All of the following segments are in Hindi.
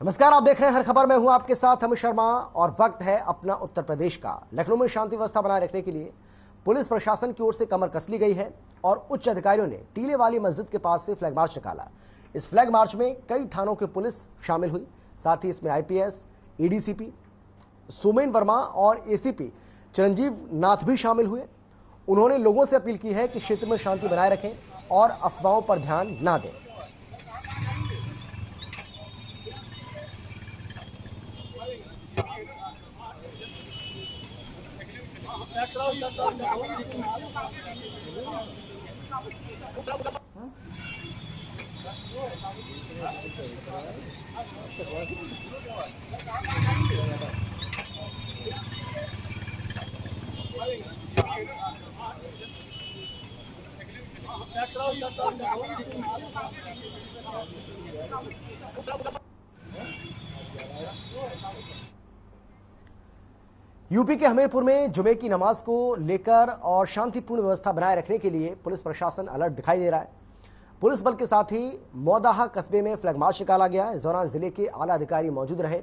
नमस्कार, आप देख रहे हैं हर खबर में हूं आपके साथ अमित शर्मा और वक्त है अपना उत्तर प्रदेश का। लखनऊ में शांति व्यवस्था बनाए रखने के लिए पुलिस प्रशासन की ओर से कमर कस ली गई है और उच्च अधिकारियों ने टीले वाली मस्जिद के पास से फ्लैग मार्च निकाला। इस फ्लैग मार्च में कई थानों की पुलिस शामिल हुई, साथ ही इसमें आईपीएस, एडीसीपी सोमेन वर्मा और एसीपी चिरंजीव नाथ भी शामिल हुए। उन्होंने लोगों से अपील की है कि क्षेत्र में शांति बनाए रखें और अफवाहों पर ध्यान न दें। यूपी के हमीरपुर में जुमे की नमाज को लेकर और शांतिपूर्ण व्यवस्था बनाए रखने के लिए पुलिस प्रशासन अलर्ट दिखाई दे रहा है। पुलिस बल के साथ ही मौदाहा कस्बे में फ्लैग मार्च निकाला गया। इस दौरान जिले के आला अधिकारी मौजूद रहे।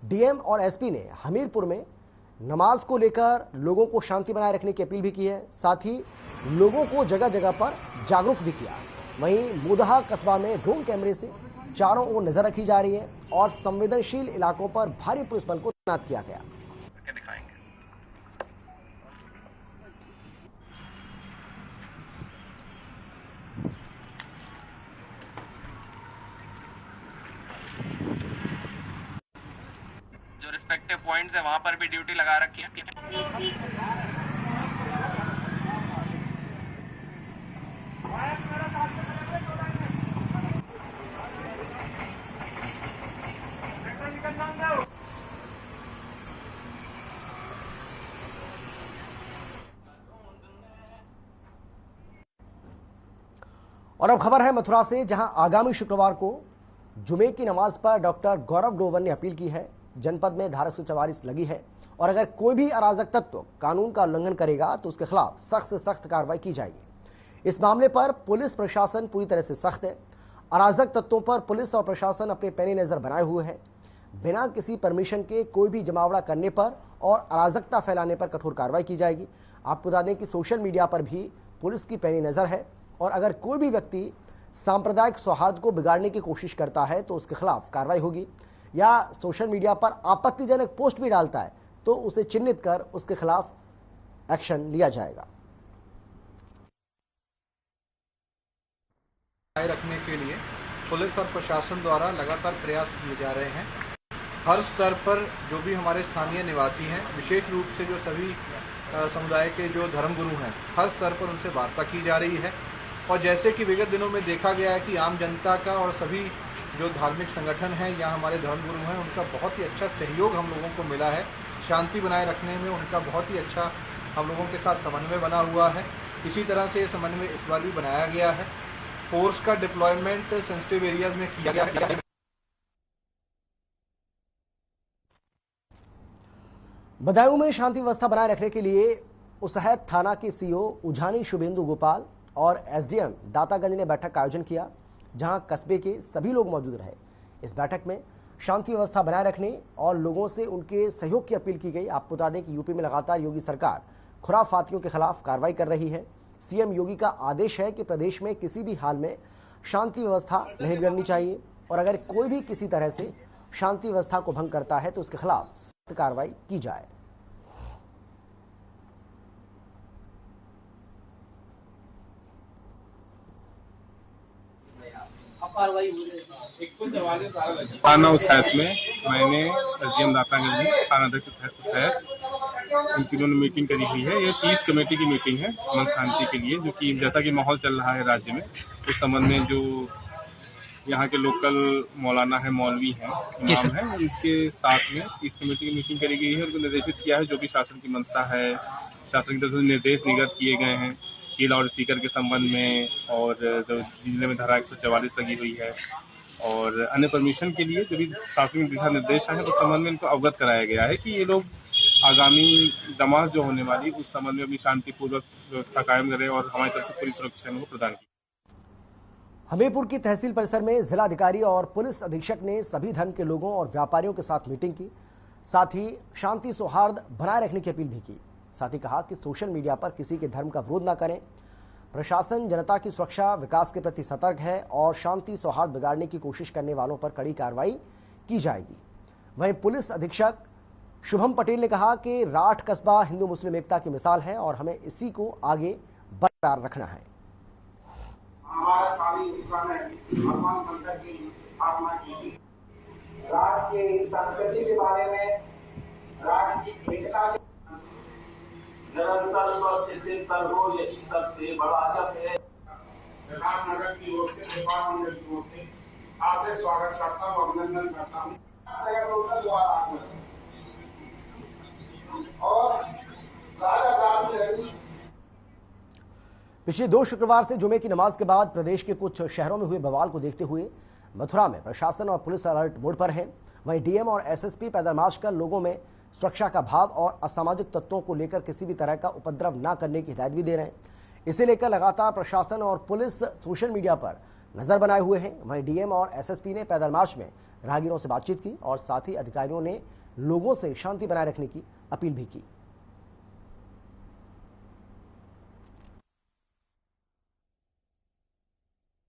डीएम और एसपी ने हमीरपुर में नमाज को लेकर लोगों को शांति बनाए रखने की अपील भी की है, साथ ही लोगों को जगह जगह पर जागरूक भी किया। वहीं मौदाहा कस्बा में ड्रोन कैमरे से चारों ओर नजर रखी जा रही है और संवेदनशील इलाकों पर भारी पुलिस बल को तैनात किया गया। जो रिस्पेक्टिव पॉइंट्स है वहां पर भी ड्यूटी लगा रखी है। और अब खबर है मथुरा से, जहां आगामी शुक्रवार को जुमे की नमाज पर डॉक्टर गौरव ग्रोवर ने अपील की है। जनपद में धारा 144 लगी है और अगर कोई भी अराजक तत्व कानून का उल्लंघन करेगा तो उसके खिलाफ सख्त से सख्त कार्रवाई की जाएगी। इस मामले पर पुलिस प्रशासन पूरी तरह से सख्त है। अराजक तत्वों पर पुलिस और प्रशासन अपने पैनी नजर बनाए हुए हैं। बिना किसी परमिशन के कोई भी जमावड़ा करने पर और अराजकता फैलाने पर कठोर कार्रवाई की जाएगी। आपको बता दें कि सोशल मीडिया पर भी पुलिस की पैनी नजर है और अगर कोई भी व्यक्ति सांप्रदायिक सौहार्द को बिगाड़ने की कोशिश करता है तो उसके खिलाफ कार्रवाई होगी, या सोशल मीडिया पर आपत्तिजनक पोस्ट भी डालता है तो उसे चिन्हित कर उसके खिलाफ एक्शन लिया जाएगा। रखने के लिए पुलिस और प्रशासन द्वारा लगातार प्रयास किए जा रहे हैं। हर स्तर पर जो भी हमारे स्थानीय निवासी हैं, विशेष रूप से जो सभी समुदाय के जो धर्मगुरु हैं, हर स्तर पर उनसे वार्ता की जा रही है। और जैसे कि विगत दिनों में देखा गया है कि आम जनता का और सभी जो धार्मिक संगठन हैं या हमारे धर्मगुरु हैं, उनका बहुत ही अच्छा सहयोग हम लोगों को मिला है। शांति बनाए रखने में उनका बहुत ही अच्छा हम लोगों के साथ समन्वय बना हुआ है। इसी तरह से ये समन्वय इस बार भी बनाया गया है। फोर्स का डिप्लॉयमेंट सेंसिटिव एरियाज में किया गया है। बदायूं में शांति व्यवस्था बनाए रखने के लिए उसहद थाना के सीओ उझानी शुभेंदु गोपाल और एसडीएम दातागंज ने बैठक का आयोजन किया, जहां कस्बे के सभी लोग मौजूद रहे। इस बैठक में शांति व्यवस्था बनाए रखने और लोगों से उनके सहयोग की अपील की गई। आपको बता दें कि यूपी में लगातार योगी सरकार खुराफातियों के खिलाफ कार्रवाई कर रही है। सीएम योगी का आदेश है कि प्रदेश में किसी भी हाल में शांति व्यवस्था नहीं बिगड़नी चाहिए और अगर कोई भी किसी तरह से शांति व्यवस्था को भंग करता है तो उसके खिलाफ सख्त कार्रवाई की जाए। थाना उसहद में मैंने एसडीएम दातागंज में थाना अध्यक्ष उसहद इन तीनों ने मीटिंग करी हुई है। ये पीस कमेटी की मीटिंग है अमन शांति के लिए, जो कि जैसा कि माहौल चल रहा है राज्य में, उस संबंध में जो यहाँ के लोकल मौलाना है, मौलवी हैं, इमाम हैं, उनके साथ में पीस कमेटी की मीटिंग करी गई है। उनको निर्देशित किया है जो भी शासन की मंशा है, शासन की तरफ से निर्देश निर्गत किए गए हैं कि लाउड स्पीकर के संबंध में और जिले में धारा 144 लगी हुई है और अन्य परमिशन के लिए जो भी शासनिक दिशा निर्देश हैं उस संबंध में इनको अवगत कराया गया है कि ये लोग आगामी नमाज जो होने वाली उस संबंध में अपनी शांतिपूर्वक व्यवस्था कायम करें और हमारी तरफ से पूरी सुरक्षा इनको प्रदान की। हमीरपुर की तहसील परिसर में जिलाधिकारी और पुलिस अधीक्षक ने सभी धर्म के लोगों और व्यापारियों के साथ मीटिंग की। साथ ही शांति सौहार्द बनाए रखने की अपील भी की। साथ ही कहा कि सोशल मीडिया पर किसी के धर्म का विरोध न करें। प्रशासन जनता की सुरक्षा विकास के प्रति सतर्क है और शांति सौहार्द बिगाड़ने की कोशिश करने वालों पर कड़ी कार्रवाई की जाएगी। वहीं पुलिस अधीक्षक शुभम पटेल ने कहा कि राठ कस्बा हिंदू मुस्लिम एकता की मिसाल है और हमें इसी को आगे बरकरार रखना है। हमारा सारी भगवान शंकर की स्थापना की। राष्ट्र की संस्कृति के बारे में, राष्ट्र की एकता निरंतर स्वस्थ स्थित सर्वो यही सबसे बड़ा जप है। नगर की ओर से, नेपाल मंडल की ओर से आपसे स्वागत करता हूँ, अभिनंदन करता हूँ। और पिछले 2 शुक्रवार से जुमे की नमाज के बाद प्रदेश के कुछ शहरों में हुए बवाल को देखते हुए मथुरा में प्रशासन और पुलिस अलर्ट मोड पर है। वहीं डीएम और एसएसपी पैदल मार्च कर लोगों में सुरक्षा का भाव और असामाजिक तत्वों को लेकर किसी भी तरह का उपद्रव न करने की हिदायत भी दे रहे हैं। इसे लेकर लगातार प्रशासन और पुलिस सोशल मीडिया पर नजर बनाए हुए हैं। वहीं डीएम और एसएसपी ने पैदल मार्च में राहगीरों से बातचीत की और साथ ही अधिकारियों ने लोगों से शांति बनाए रखने की अपील भी की।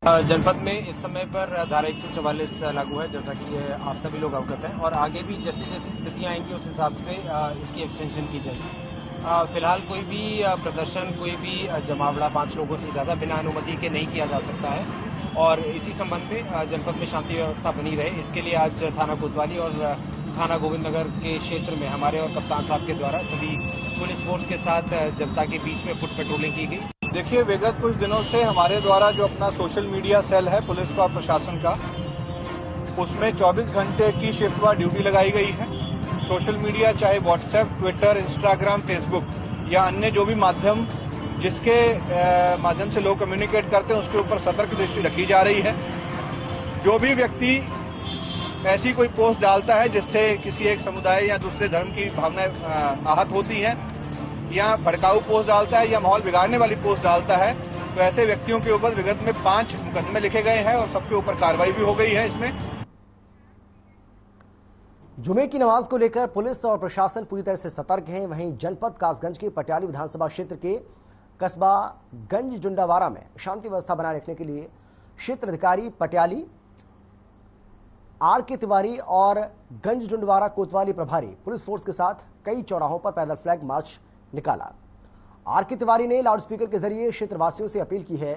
जनपद में इस समय पर धारा 144 लागू है, जैसा कि आप सभी लोग अवगत हैं, और आगे भी जैसी जैसी स्थितियां आएंगी उस हिसाब से इसकी एक्सटेंशन की जाएगी। फिलहाल कोई भी प्रदर्शन, कोई भी जमावड़ा 5 लोगों से ज्यादा बिना अनुमति के नहीं किया जा सकता है और इसी संबंध में जनपद में शांति व्यवस्था बनी रहे, इसके लिए आज थाना कोतवाली और थाना गोविंद नगर के क्षेत्र में हमारे और कप्तान साहब के द्वारा सभी पुलिस फोर्स के साथ जनता के बीच में फुट पेट्रोलिंग की गई। देखिए, विगत कुछ दिनों से हमारे द्वारा जो अपना सोशल मीडिया सेल है पुलिस का और प्रशासन का, उसमें 24 घंटे की शिफ्टवार ड्यूटी लगाई गई है। सोशल मीडिया चाहे व्हाट्सएप, ट्विटर, इंस्टाग्राम, फेसबुक या अन्य जो भी माध्यम जिसके माध्यम से लोग कम्युनिकेट करते हैं उसके ऊपर सतर्क दृष्टि रखी जा रही है। जो भी व्यक्ति ऐसी कोई पोस्ट डालता है जिससे किसी एक समुदाय या दूसरे धर्म की भावनाएं आहत होती है या भड़काऊ पोस्ट डालता है या माहौल बिगाड़ने वाली पोस्ट डालता है, तो ऐसे व्यक्तियों के ऊपर विगत में 5 मुकदमे लिखे गए हैं और सबके ऊपर कार्रवाई भी हो गई है। इसमें जुमे की नमाज को लेकर पुलिस और प्रशासन पूरी तरह से सतर्क हैं। वहीं जनपद कासगंज के पटियाली विधानसभा क्षेत्र के कस्बा गंज जुंडावारा में शांति व्यवस्था बनाए रखने के लिए क्षेत्र अधिकारी पटियाली आर.के. तिवारी और गंज जुंडवारा कोतवाली प्रभारी पुलिस फोर्स के साथ कई चौराहों पर पैदल फ्लैग मार्च निकाला। आर.के. तिवारी ने लाउडस्पीकर के जरिए क्षेत्रवासियों से अपील की है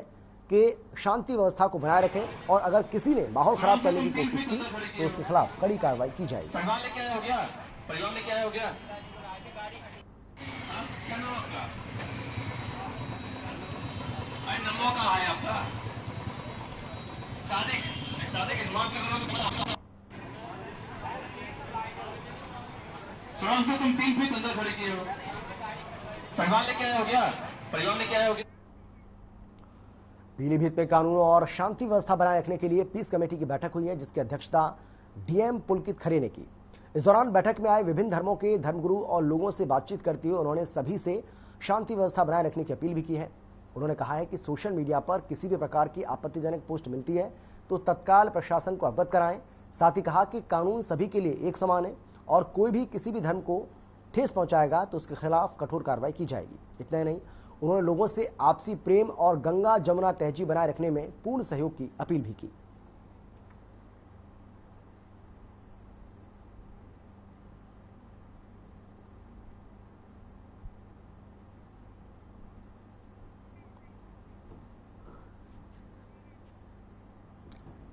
कि शांति व्यवस्था को बनाए रखें और अगर किसी ने माहौल खराब करने की कोशिश की तो उसके खिलाफ कड़ी कार्रवाई की जाएगी। से तुम 3 फीट अंदर खड़े किए हो, परिवार लेके आए हो क्या? परिवार लेके आए हो क्या? पीलीभीत में कानून और शांति व्यवस्था बनाए रखने के लिए पीस कमेटी की बैठक हुई है, जिसकी अध्यक्षता डीएम पुलकित खरे ने की। इस दौरान बैठक में आए विभिन्न धर्मों के धर्मगुरु और लोगों से बातचीत करते हुए उन्होंने सभी से शांति व्यवस्था बनाए रखने की अपील भी की है। उन्होंने कहा है कि सोशल मीडिया पर किसी भी प्रकार की आपत्तिजनक पोस्ट मिलती है तो तत्काल प्रशासन को अवगत कराएं। साथ ही कहा कि कानून सभी के लिए एक समान है और कोई भी किसी भी धर्म को ठेस पहुंचाएगा तो उसके खिलाफ कठोर कार्रवाई की जाएगी। इतना ही नहीं, उन्होंने लोगों से आपसी प्रेम और गंगा जमुना तहजीब बनाए रखने में पूर्ण सहयोग की अपील भी की।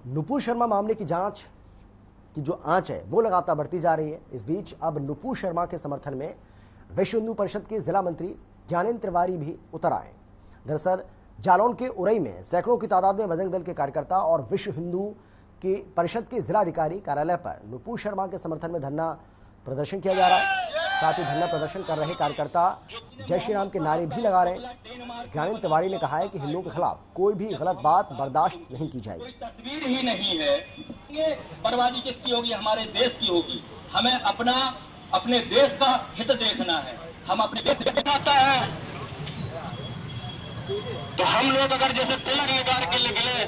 नुपुर शर्मा मामले की जांच की जो आंच है वो लगातार बढ़ती जा रही है। इस बीच अब नुपुर शर्मा के समर्थन में विश्व हिंदू परिषद के जिला मंत्री ज्ञानेंद्र तिवारी भी उतर आए। दरअसल जालौन के उरई में सैकड़ों की तादाद में बजरंग दल के कार्यकर्ता और विश्व हिंदू के परिषद के जिलाधिकारी कार्यालय पर नुपुर शर्मा के समर्थन में धरना प्रदर्शन किया जा रहा है। साथ ही धरना प्रदर्शन कर रहे कार्यकर्ता जय श्री राम के नारे भी लगा रहे हैं। ज्ञानेंद्र तिवारी ने कहा है कि हिंदुओं के खिलाफ कोई भी गलत बात बर्दाश्त नहीं की जाएगी। कोई तस्वीर ही नहीं है, ये बर्बादी किसकी होगी? हमारे देश की होगी। हमें अपने देश का हित देखना है। हम अपने देश देखना है तो हम लोग अगर जैसे तिलक लगा के निकले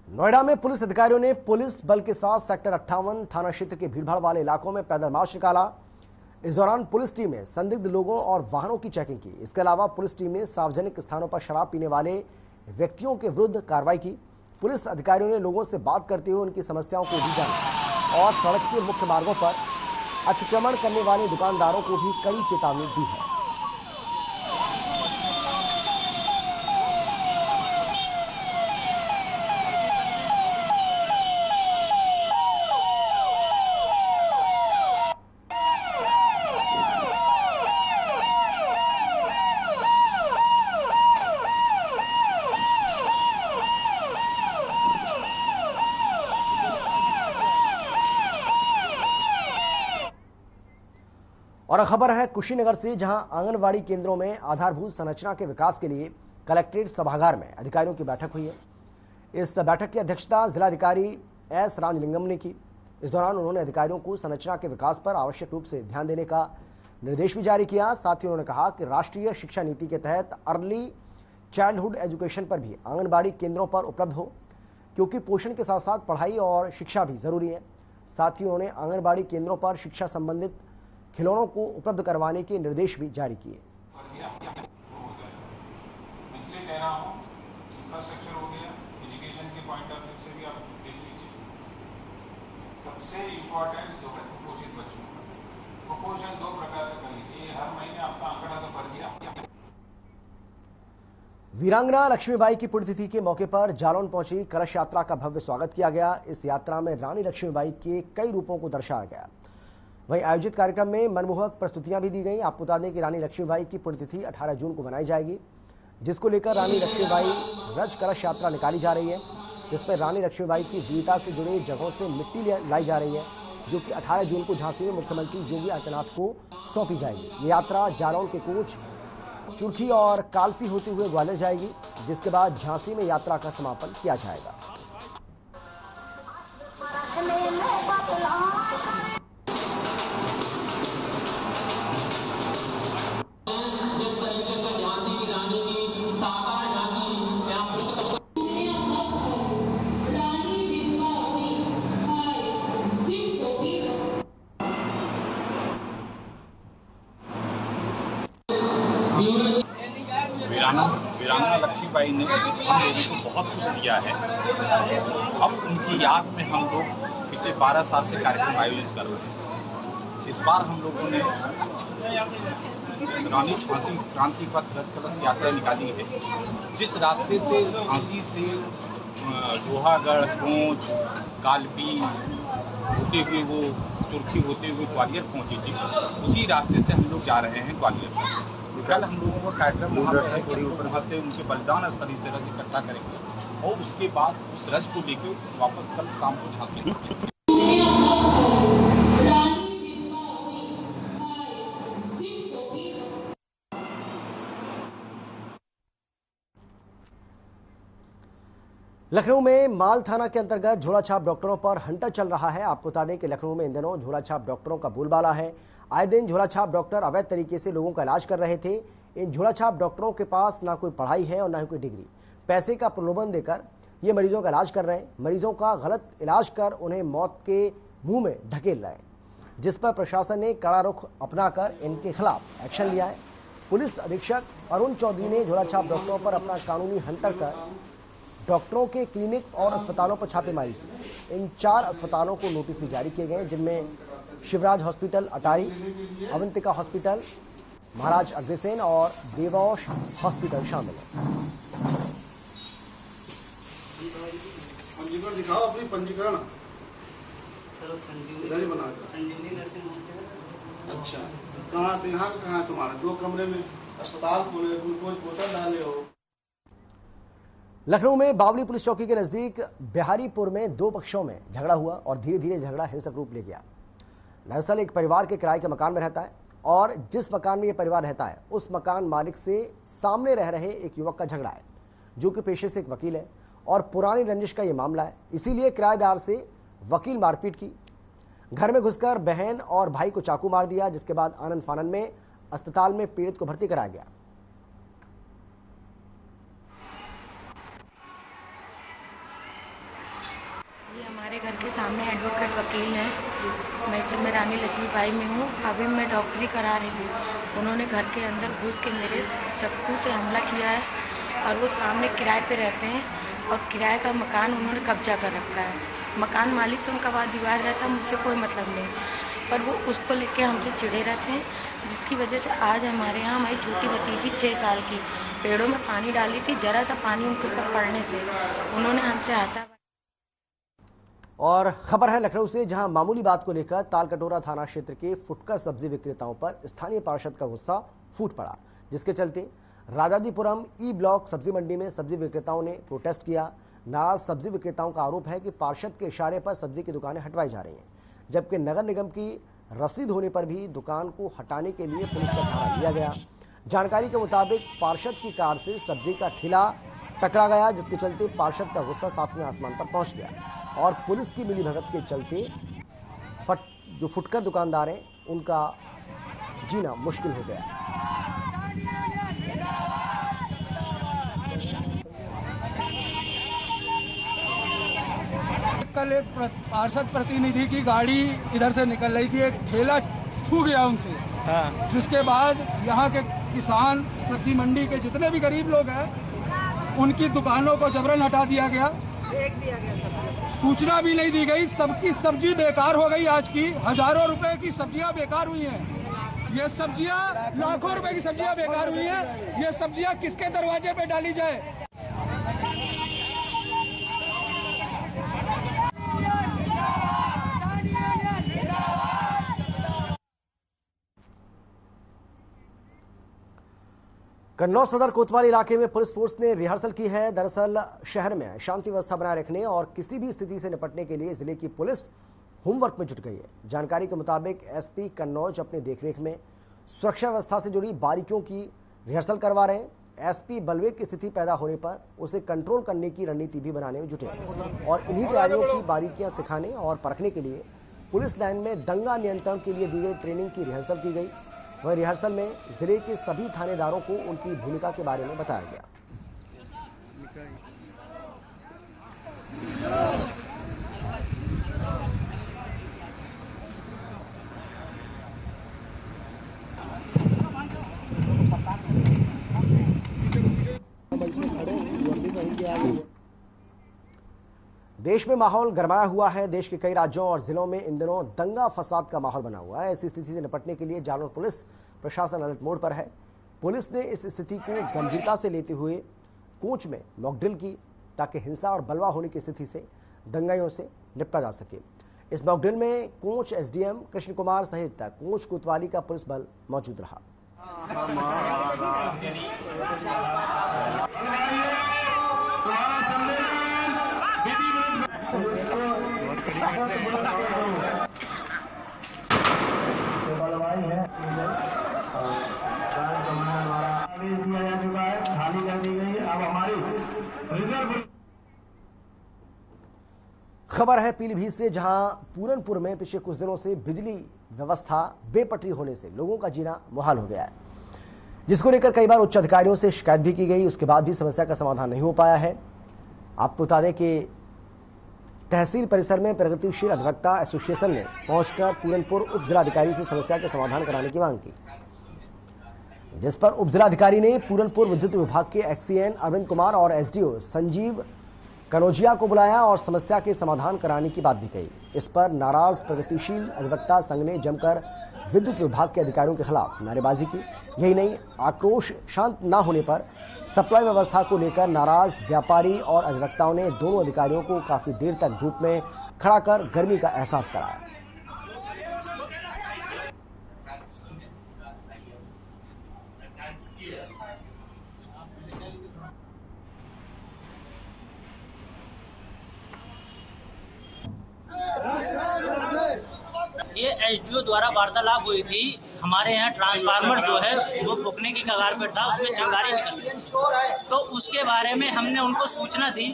नोएडा में पुलिस अधिकारियों ने पुलिस बल के साथ सेक्टर 58 थाना क्षेत्र के भीड़भाड़ वाले इलाकों में पैदल मार्च निकाला। इस दौरान पुलिस टीम ने संदिग्ध लोगों और वाहनों की चेकिंग की। इसके अलावा पुलिस टीम ने सार्वजनिक स्थानों पर शराब पीने वाले व्यक्तियों के विरुद्ध कार्रवाई की। पुलिस अधिकारियों ने लोगों से बात करते हुए उनकी समस्याओं को भी जाना और सड़क के मुख्य मार्गों पर अतिक्रमण करने वाले दुकानदारों को भी कड़ी चेतावनी दी है। और खबर है कुशीनगर से, जहां आंगनवाड़ी केंद्रों में आधारभूत संरचना के विकास के लिए कलेक्ट्रेट सभागार में अधिकारियों की बैठक हुई है। इस बैठक की अध्यक्षता जिलाधिकारी एस राजलिंगम ने की। इस दौरान उन्होंने अधिकारियों को संरचना के विकास पर आवश्यक रूप से ध्यान देने का निर्देश भी जारी किया। साथ ही उन्होंने कहा कि राष्ट्रीय शिक्षा नीति के तहत अर्ली चाइल्डहुड एजुकेशन पर भी आंगनबाड़ी केंद्रों पर उपलब्ध हो, क्योंकि पोषण के साथ साथ पढ़ाई और शिक्षा भी जरूरी है। साथ ही उन्होंने आंगनबाड़ी केंद्रों पर शिक्षा संबंधित खिलौनों को उपलब्ध करवाने के निर्देश भी जारी किए। इसलिए कह रहा हूँ, इंफ्रास्ट्रक्चर हो गया, एजुकेशन के पॉइंट ऑफ व्यू से भी आप देख लीजिए। सबसे इम्पोर्टेंट जो है कुपोषित बच्चों का, कुपोषण 2 प्रकार का कर लीजिए। हर महीने आपका आंकड़ा तो कर दिया। वीरांगना लक्ष्मीबाई की पुण्यतिथि के मौके पर जालौन पहुंची कलश यात्रा का भव्य स्वागत किया गया। इस यात्रा में रानी लक्ष्मीबाई के कई रूपों को दर्शाया गया। वहीं आयोजित कार्यक्रम में मनमोहक प्रस्तुतियां भी दी गई। आपको बता दें कि रानी लक्ष्मीबाई की पुण्यतिथि 18 जून को मनाई जाएगी, जिसको लेकर रानी लक्ष्मीबाई रज कलश यात्रा निकाली जा रही है, जिसमें रानी लक्ष्मीबाई की वीरता से जुड़े जगहों से मिट्टी लाई जा रही है, जो कि 18 जून को झांसी में मुख्यमंत्री योगी आदित्यनाथ को सौंपी जाएगी। ये यात्रा जालौन के कोच, चुरखी और कालपी होते हुए ग्वालियर जाएगी, जिसके बाद झांसी में यात्रा का समापन किया जाएगा। वीरांगना लक्ष्मीबाई ने हम लोगों को बहुत कुछ दिया है। अब उनकी याद में हम लोग पिछले 12 साल से कार्यक्रम आयोजित कर रहे हैं। इस बार हम लोगों ने रानी झांसी क्रांति पथ रथ कलश यात्रा निकाली है, जिस रास्ते से झांसी से लोहागढ़, कोंच, कालपी होते हुए वो चुरखी होते हुए ग्वालियर पहुंची थी, उसी रास्ते से हम लोग जा रहे हैं ग्वालियर। कल हम लोगों का कार्यक्रम वहाँ से उनके बलिदान स्थली से रज इकट्ठा करेंगे और उसके बाद उस रज को लेकर वापस कल शाम को झांसी। लखनऊ में माल थाना के अंतर्गत झोलाछाप डॉक्टरों पर हंटर चल रहा है। आपको बता दें कि लखनऊ में इन दिनों झोलाछाप डॉक्टरों का बोलबाला है। आए दिन झोलाछाप डॉक्टर अवैध तरीके से लोगों का इलाज कर रहे थे। इन झोलाछाप डॉक्टरों के पास ना कोई पढ़ाई है और ना ही कोई डिग्री। पैसे का प्रलोभन देकर ये मरीजों का इलाज कर रहे हैं। मरीजों का गलत इलाज कर उन्हें मौत के मुंह में ढकेल रहे हैं, जिस पर प्रशासन ने कड़ा रुख अपनाकर इनके खिलाफ एक्शन लिया है। पुलिस अधीक्षक अरुण चौधरी ने झोलाछाप डॉक्टरों पर अपना कानूनी हंटर कर डॉक्टरों के क्लिनिक और अस्पतालों पर छापेमारी की। इन 4 अस्पतालों को नोटिस भी जारी किए गए, जिनमें शिवराज हॉस्पिटल अटारी, अवंतिका हॉस्पिटल, महाराज अग्रसेन और देवौश हॉस्पिटल शामिल है। पंजीकरण दिखाओ, अपनी पंजीकरण संजीवनी नर्सिंग होम। अच्छा, कहाँ तो यहाँ का कहाँ तुम्हारा 2 कमरे में अस्पताल खोले, ग्लूकोज बोतल डाले हो। लखनऊ में बावली पुलिस चौकी के नजदीक बिहारीपुर में 2 पक्षों में झगड़ा हुआ और धीरे धीरे झगड़ा हिंसक रूप ले गया। दरअसल एक परिवार के किराए के मकान में रहता है और जिस मकान में यह परिवार रहता है उस मकान मालिक से सामने रह रहे एक युवक का झगड़ा है, जो कि पेशे से एक वकील है और पुरानी रंजिश का यह मामला है। इसीलिए किराएदार से वकील मारपीट की, घर में घुसकर बहन और भाई को चाकू मार दिया, जिसके बाद आनंद फानन में अस्पताल में पीड़ित को भर्ती कराया गया। के सामने एडवोकेट वकील हैं। मैं रानी लक्ष्मीबाई में हूँ। अभी मैं डॉक्टरी करा रही हूँ। उन्होंने घर के अंदर घुस के मेरे चाकू से हमला किया है और वो सामने किराए पे रहते हैं और किराए का मकान उन्होंने कब्जा कर रखा है। मकान मालिक से उनका वाद विवाद रहता, मुझसे कोई मतलब नहीं, पर वो उसको लेके हमसे चिढ़े रहते हैं, जिसकी वजह से आज हमारे यहाँ हमारी छोटी भतीजी 6 साल की पेड़ों में पानी डाली थी। जरा सा पानी उनके ऊपर पड़ने से उन्होंने हमसे हाथा। और खबर है लखनऊ से, जहां मामूली बात को लेकर तालकटोरा थाना क्षेत्र के फुटकर सब्जी विक्रेताओं पर स्थानीय पार्षद का गुस्सा फूट पड़ा, जिसके चलते राजाजीपुरम ई ब्लॉक सब्जी मंडी में सब्जी विक्रेताओं ने प्रोटेस्ट किया। नाराज सब्जी विक्रेताओं का आरोप है कि पार्षद के इशारे पर सब्जी की दुकानें हटवाई जा रही हैं, जबकि नगर निगम की रसीद होने पर भी दुकान को हटाने के लिए पुलिस का सहारा लिया गया। जानकारी के मुताबिक पार्षद की कार से सब्जी का ठेला टकरा गया, जिसके चलते पार्षद का गुस्सा 7वें आसमान पर पहुंच गया और पुलिस की मिलीभगत के चलते जो फुटकर दुकानदार हैं उनका जीना मुश्किल हो गया। कल एक पार्षद प्रतिनिधि की गाड़ी इधर से निकल रही थी, एक ठेला छू गया उनसे, जिसके बाद यहाँ के किसान, सब्जी मंडी के जितने भी गरीब लोग हैं उनकी दुकानों को जबरन हटा दिया गया। सूचना भी नहीं दी गई, सबकी सब्जी बेकार हो गई। आज की हजारों रुपए की सब्जियां बेकार हुई हैं। ये सब्जियां लाखों रुपए की सब्जियां बेकार हुई हैं। ये सब्जियां किसके दरवाजे पे डाली जाए? कन्नौज सदर कोतवाली इलाके में पुलिस फोर्स ने रिहर्सल की है। दरअसल शहर में शांति व्यवस्था बनाए रखने और किसी भी स्थिति से निपटने के लिए जिले की पुलिस होमवर्क में जुट गई है। जानकारी के मुताबिक एसपी कन्नौज अपने देखरेख में सुरक्षा व्यवस्था से जुड़ी बारीकियों की रिहर्सल करवा रहे हैं। एसपी बलवेग की स्थिति पैदा होने पर उसे कंट्रोल करने की रणनीति भी बनाने में जुटे हैं और इन्हीं तैयारियों की बारीकियां सिखाने और परखने के लिए पुलिस लाइन में दंगा नियंत्रण के लिए दी गई ट्रेनिंग की रिहर्सल की गई। वह रिहर्सल में जिले के सभी थानेदारों को उनकी भूमिका के बारे में बताया गया। देश में माहौल गरमाया हुआ है। देश के कई राज्यों और जिलों में इन दिनों दंगा फसाद का माहौल बना हुआ है। ऐसी स्थिति से निपटने के लिए जालौर पुलिस प्रशासन अलर्ट मोड पर है। पुलिस ने इस स्थिति को गंभीरता से लेते हुए कोच में मॉकड्रिल की, ताकि हिंसा और बलवा होने की स्थिति से दंगाइयों से निपटा जा सके। इस मॉकड्रिल में कोच एसडीएम कृष्ण कुमार सहित कोच कोतवाली का पुलिस बल मौजूद रहा। खबर है पीलीभीत से, जहां पूरनपुर में पिछले कुछ दिनों से बिजली व्यवस्था बेपटरी होने से लोगों का जीना मुहाल हो गया है, जिसको लेकर कई बार उच्च अधिकारियों से शिकायत भी की गई। उसके बाद भी समस्या का समाधान नहीं हो पाया है। आपको बता दें कि तहसील परिसर में प्रगतिशील अधिवक्ता एसोसिएशन ने पहुंचकर पूरनपुर उप जिलाधिकारी से समस्या के समाधान कराने की मांग की, जिस पर उप जिलाधिकारी ने पूरनपुर विद्युत विभाग के एक्सीएन अरविंद कुमार और एसडीओ संजीव कनौजिया को बुलाया और समस्या के समाधान कराने की बात भी कही। इस पर नाराज प्रगतिशील अधिवक्ता संघ ने जमकर विद्युत विभाग के अधिकारियों के खिलाफ नारेबाजी की। यही नहीं, आक्रोश शांत न होने पर सप्लाई व्यवस्था को लेकर नाराज व्यापारी और अधिवक्ताओं ने दोनों अधिकारियों को काफी देर तक धूप में खड़ा कर गर्मी का एहसास कराया। ये एसडीओ द्वारा वार्तालाप हुई थी। हमारे यहाँ ट्रांसफार्मर जो है वो फूकने की कगार पर था, उसमें चिंगारी निकल गई, तो उसके बारे में हमने उनको सूचना दी।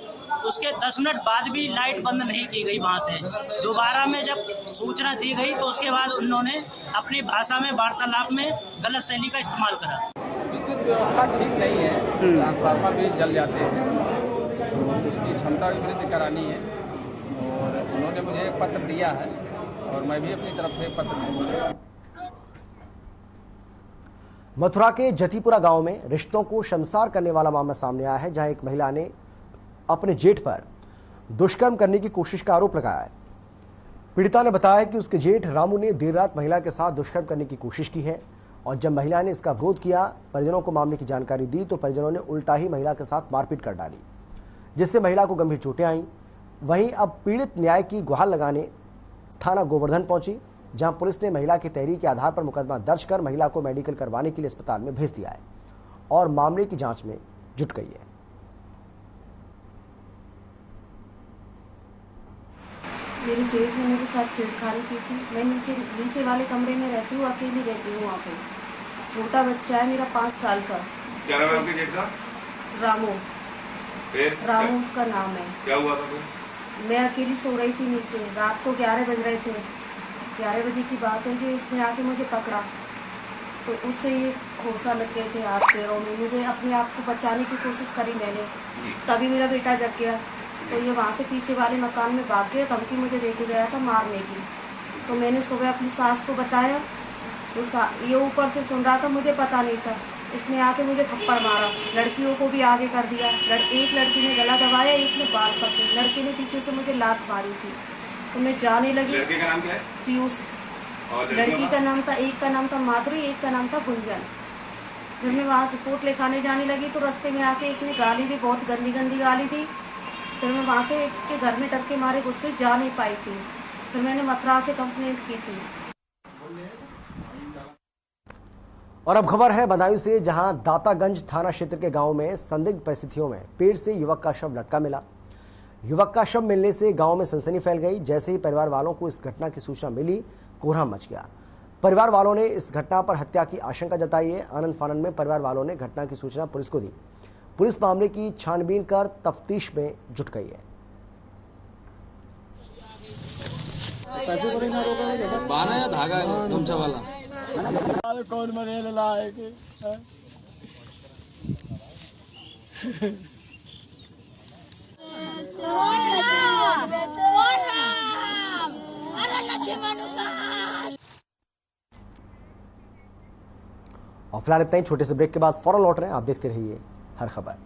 उसके 10 मिनट बाद भी लाइट बंद नहीं की गई वहाँ से। दोबारा में जब सूचना दी गई तो उसके बाद उन्होंने अपनी भाषा में वार्तालाप में गलत शैली का इस्तेमाल करा। विद्युत व्यवस्था ठीक नहीं है, ट्रांसफार्मर भी जल जाते हैं, तो उसकी क्षमता भी वृद्धि करानी है और उन्होंने उन्होंने मुझे एक पत्र दिया है और मैं भी अपनी तरफ से एक पत्र दूंगा। मथुरा के जतीपुरा गांव में रिश्तों को शर्मसार करने वाला मामला सामने आया है, जहां एक महिला ने अपने जेठ पर दुष्कर्म करने की कोशिश का आरोप लगाया है। पीड़िता ने बताया कि उसके जेठ रामू ने देर रात महिला के साथ दुष्कर्म करने की कोशिश की है और जब महिला ने इसका विरोध किया, परिजनों को मामले की जानकारी दी तो परिजनों ने उल्टा ही महिला के साथ मारपीट कर डाली, जिससे महिला को गंभीर चोटें आईं। वहीं अब पीड़ित न्याय की गुहार लगाने थाना गोवर्धन पहुंची, जहां पुलिस ने महिला की तहरीर के आधार पर मुकदमा दर्ज कर महिला को मेडिकल करवाने के लिए अस्पताल में भेज दिया है और मामले की जांच में जुट गई है। मेरी जेठ ने मेरे साथ छेड़खानी की थी। मैं नीचे वाले कमरे में रहती हूँ, अकेली रहती हूँ वहाँ पे। छोटा बच्चा है मेरा 5 साल का। क्या नाम है आपके जेठ का? रामू। रामू उसका नाम है। क्या हुआ था फिर? मैं अकेली सो रही थी नीचे, रात को 11 बज रहे थे। 11 बजे की बात है जी, इसने आके मुझे पकड़ा तो उससे ये खोसा लग गए थे हाथ पैरों में। मुझे अपने आप को बचाने की कोशिश करी मैंने, तभी मेरा बेटा जग गया तो ये वहाँ से पीछे वाले मकान में भाग गया। धमकी मुझे देके गया था मारने की। तो मैंने सुबह अपनी सास को बताया तो ये ऊपर से सुन रहा था, मुझे पता नहीं था। इसने आके मुझे थप्पड़ मारा, लड़कियों को भी आगे कर दिया। एक लड़की ने गला दबाया, एक ने बाल पकड़े, लड़के ने पीछे से मुझे लात मारी थी तो मैं जाने लगी। लड़के का नाम क्या है? पीयूष। लड़की का नाम था, एक का नाम था माधुरी, एक का नाम था गुंजन। जब मैं वहाँ रिपोर्ट लिखाने जाने लगी तो रास्ते में आके इसने गाली दी, बहुत गंदी गंदी गाली दी। फिर मैं वहाँ से के घर में डर के मारे घुस के जा नहीं पाई थी। फिर मैंने मथुरा से कंप्लेंट की थी। और अब खबर है बदायूं से, जहां दातागंज थाना क्षेत्र के गांव में संदिग्ध परिस्थितियों में पेड़ से युवक का शव लटका मिला। युवक का शव मिलने से गांव में सनसनी फैल गई। जैसे ही परिवार वालों को इस घटना की सूचना मिली, कोहराम मच गया। परिवार वालों ने इस घटना पर हत्या की आशंका जताई है। आनंद फानन में परिवार वालों ने घटना की सूचना पुलिस को दी। पुलिस मामले की छानबीन कर तफ्तीश में जुट गई है। बाना या धागा है गमछा वाला? कौन मरेल लाएगी? और फिलहाल इतना ही। छोटे से ब्रेक के बाद फौरन लौट रहे हैं, आप देखते रहिए हर खबर।